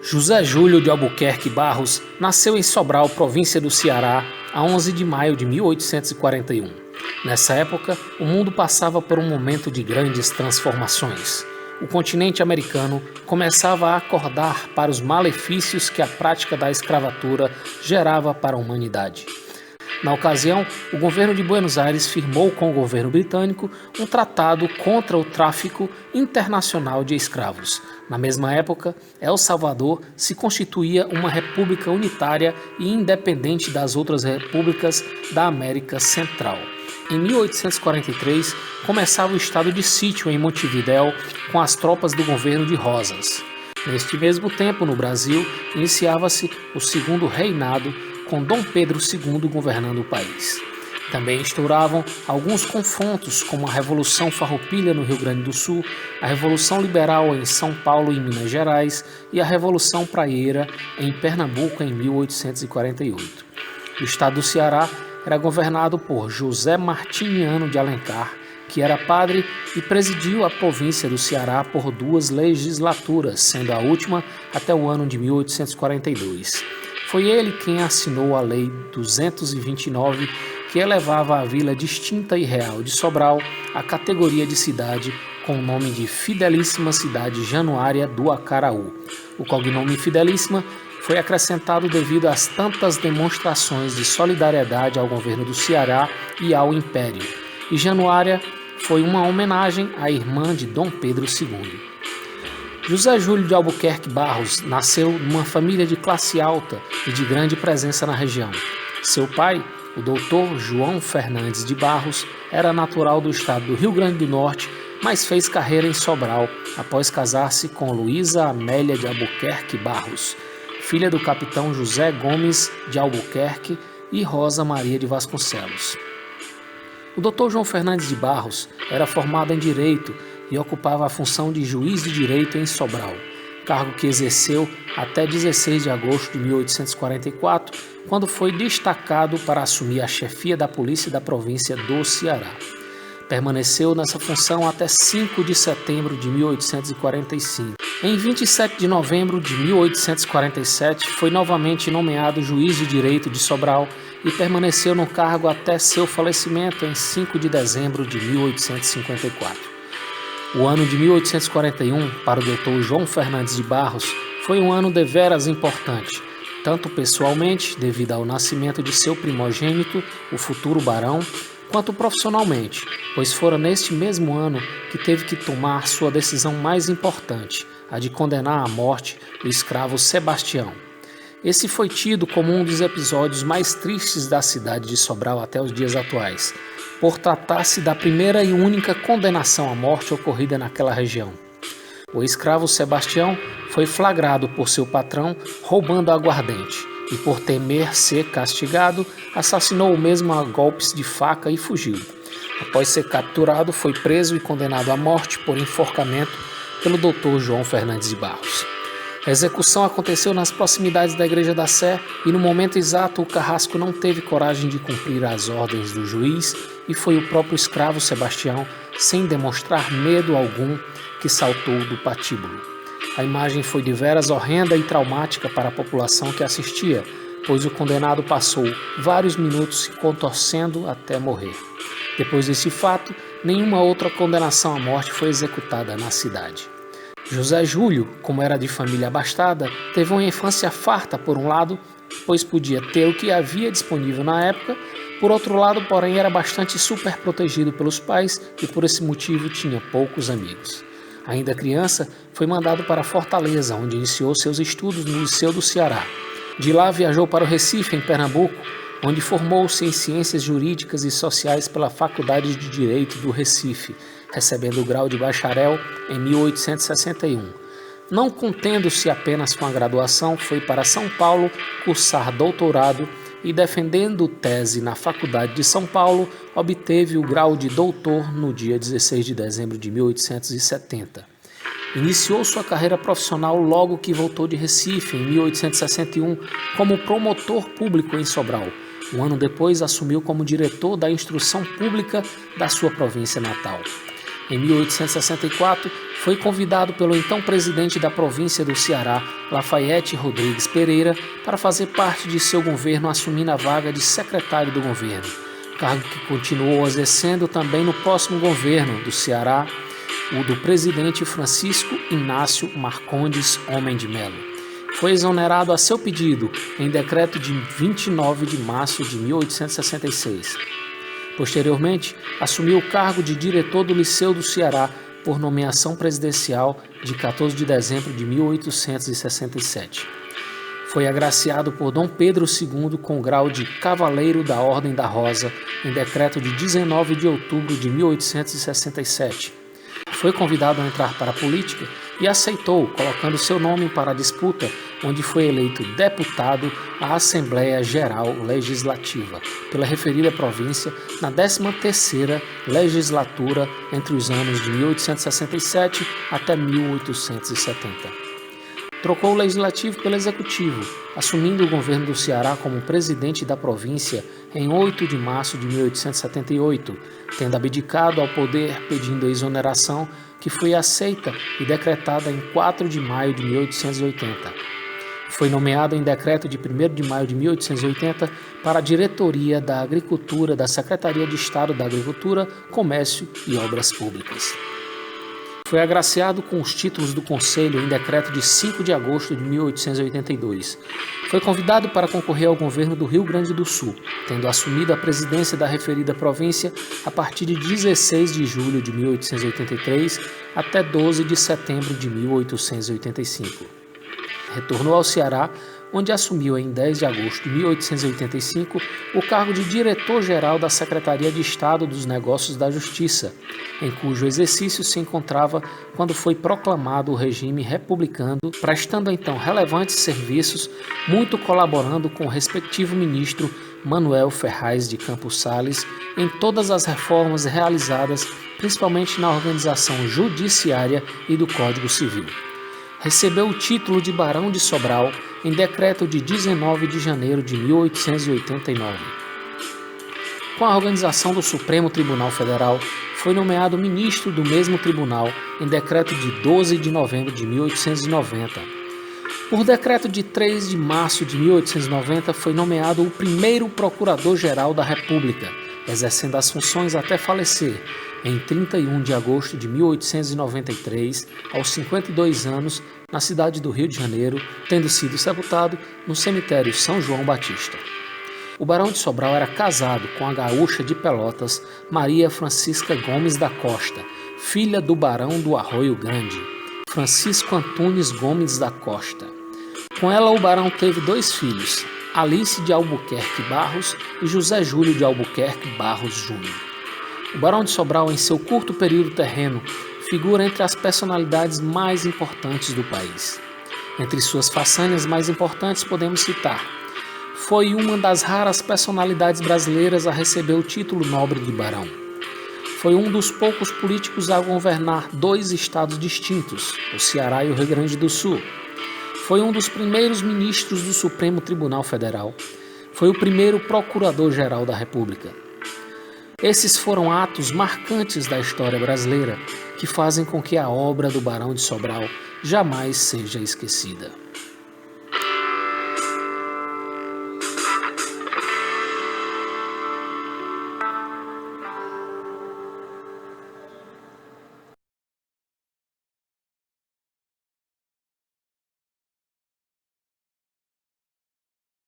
José Júlio de Albuquerque Barros nasceu em Sobral, província do Ceará, a 11 de maio de 1841. Nessa época, o mundo passava por um momento de grandes transformações. O continente americano começava a acordar para os malefícios que a prática da escravatura gerava para a humanidade. Na ocasião, o governo de Buenos Aires firmou com o governo britânico um tratado contra o tráfico internacional de escravos. Na mesma época, El Salvador se constituía uma república unitária e independente das outras repúblicas da América Central. Em 1843, começava o estado de sítio em Montevidéu com as tropas do governo de Rosas. Neste mesmo tempo, no Brasil, iniciava-se o segundo reinado, com Dom Pedro II governando o país. Também estouravam alguns confrontos, como a Revolução Farroupilha no Rio Grande do Sul, a Revolução Liberal em São Paulo e Minas Gerais e a Revolução Praieira em Pernambuco em 1848. O estado do Ceará era governado por José Martiniano de Alencar, que era padre e presidiu a província do Ceará por 2 legislaturas, sendo a última até o ano de 1842. Foi ele quem assinou a Lei 229, que elevava a vila distinta e real de Sobral à categoria de cidade com o nome de Fidelíssima Cidade Januária do Acaraú. O cognome Fidelíssima foi acrescentado devido às tantas demonstrações de solidariedade ao governo do Ceará e ao Império. E Januária foi uma homenagem à irmã de Dom Pedro II. José Júlio de Albuquerque Barros nasceu numa família de classe alta e de grande presença na região. Seu pai, o doutor João Fernandes de Barros, era natural do estado do Rio Grande do Norte, mas fez carreira em Sobral após casar-se com Luísa Amélia de Albuquerque Barros, filha do capitão José Gomes de Albuquerque e Rosa Maria de Vasconcelos. O doutor João Fernandes de Barros era formado em Direito e ocupava a função de juiz de direito em Sobral, cargo que exerceu até 16 de agosto de 1844, quando foi destacado para assumir a chefia da polícia da província do Ceará. Permaneceu nessa função até 5 de setembro de 1845. Em 27 de novembro de 1847, foi novamente nomeado juiz de direito de Sobral e permaneceu no cargo até seu falecimento em 5 de dezembro de 1854. O ano de 1841, para o Dr. João Fernandes de Barros, foi um ano deveras importante, tanto pessoalmente, devido ao nascimento de seu primogênito, o futuro barão, quanto profissionalmente, pois fora neste mesmo ano que teve que tomar sua decisão mais importante, a de condenar à morte o escravo Sebastião. Esse foi tido como um dos episódios mais tristes da cidade de Sobral até os dias atuais, por tratar-se da primeira e única condenação à morte ocorrida naquela região. O escravo Sebastião foi flagrado por seu patrão roubando aguardente e, por temer ser castigado, assassinou o mesmo a golpes de faca e fugiu. Após ser capturado, foi preso e condenado à morte por enforcamento pelo Dr. João Fernandes de Barros. A execução aconteceu nas proximidades da Igreja da Sé e no momento exato o carrasco não teve coragem de cumprir as ordens do juiz e foi o próprio escravo Sebastião, sem demonstrar medo algum, que saltou do patíbulo. A imagem foi deveras horrenda e traumática para a população que assistia, pois o condenado passou vários minutos se contorcendo até morrer. Depois desse fato, nenhuma outra condenação à morte foi executada na cidade. José Júlio, como era de família abastada, teve uma infância farta por um lado, pois podia ter o que havia disponível na época, por outro lado, porém, era bastante superprotegido pelos pais e por esse motivo tinha poucos amigos. Ainda criança, foi mandado para Fortaleza, onde iniciou seus estudos no Liceu do Ceará. De lá viajou para o Recife, em Pernambuco, onde formou-se em Ciências Jurídicas e Sociais pela Faculdade de Direito do Recife, recebendo o grau de bacharel em 1861. Não contendo-se apenas com a graduação, foi para São Paulo cursar doutorado e, defendendo tese na Faculdade de São Paulo, obteve o grau de doutor no dia 16 de dezembro de 1870. Iniciou sua carreira profissional logo que voltou de Recife, em 1861, como promotor público em Sobral. Um ano depois, assumiu como diretor da instrução pública da sua província natal. Em 1864, foi convidado pelo então presidente da província do Ceará, Lafayette Rodrigues Pereira, para fazer parte de seu governo, assumindo a vaga de secretário do governo, cargo que continuou exercendo também no próximo governo do Ceará, o do presidente Francisco Inácio Marcondes Homem de Melo. Foi exonerado a seu pedido em decreto de 29 de março de 1866. Posteriormente, assumiu o cargo de diretor do Liceu do Ceará por nomeação presidencial de 14 de dezembro de 1867. Foi agraciado por Dom Pedro II com o grau de Cavaleiro da Ordem da Rosa em decreto de 19 de outubro de 1867. Foi convidado a entrar para a política e aceitou, colocando seu nome para a disputa, onde foi eleito deputado à Assembleia Geral Legislativa pela referida província na 13ª legislatura entre os anos de 1867 até 1870. Trocou o legislativo pelo executivo, assumindo o governo do Ceará como presidente da província em 8 de março de 1878, tendo abdicado ao poder pedindo a exoneração, que foi aceita e decretada em 4 de maio de 1880. Foi nomeado em decreto de 1º de maio de 1880 para a diretoria da Agricultura da Secretaria de Estado da Agricultura, Comércio e Obras Públicas. Foi agraciado com os títulos do Conselho em decreto de 5 de agosto de 1882. Foi convidado para concorrer ao governo do Rio Grande do Sul, tendo assumido a presidência da referida província a partir de 16 de julho de 1883 até 12 de setembro de 1885. Retornou ao Ceará, onde assumiu em 10 de agosto de 1885 o cargo de diretor-geral da Secretaria de Estado dos Negócios da Justiça, em cujo exercício se encontrava quando foi proclamado o regime republicano, prestando então relevantes serviços, muito colaborando com o respectivo ministro Manuel Ferraz de Campos Sales em todas as reformas realizadas, principalmente na organização judiciária e do Código Civil. Recebeu o título de Barão de Sobral em decreto de 19 de janeiro de 1889. Com a organização do Supremo Tribunal Federal, foi nomeado ministro do mesmo tribunal em decreto de 12 de novembro de 1890. Por decreto de 3 de março de 1890, foi nomeado o primeiro Procurador-Geral da República, exercendo as funções até falecer, em 31 de agosto de 1893, aos 52 anos, na cidade do Rio de Janeiro, tendo sido sepultado no cemitério São João Batista. O Barão de Sobral era casado com a gaúcha de Pelotas, Maria Francisca Gomes da Costa, filha do Barão do Arroio Grande, Francisco Antunes Gomes da Costa. Com ela, o barão teve 2 filhos, Alice de Albuquerque Barros e José Júlio de Albuquerque Barros Júnior. O Barão de Sobral, em seu curto período terreno, figura entre as personalidades mais importantes do país. Entre suas façanhas mais importantes podemos citar: foi uma das raras personalidades brasileiras a receber o título nobre de barão. Foi um dos poucos políticos a governar 2 estados distintos, o Ceará e o Rio Grande do Sul. Foi um dos primeiros ministros do Supremo Tribunal Federal. Foi o primeiro Procurador-Geral da República. Esses foram atos marcantes da história brasileira que fazem com que a obra do Barão de Sobral jamais seja esquecida.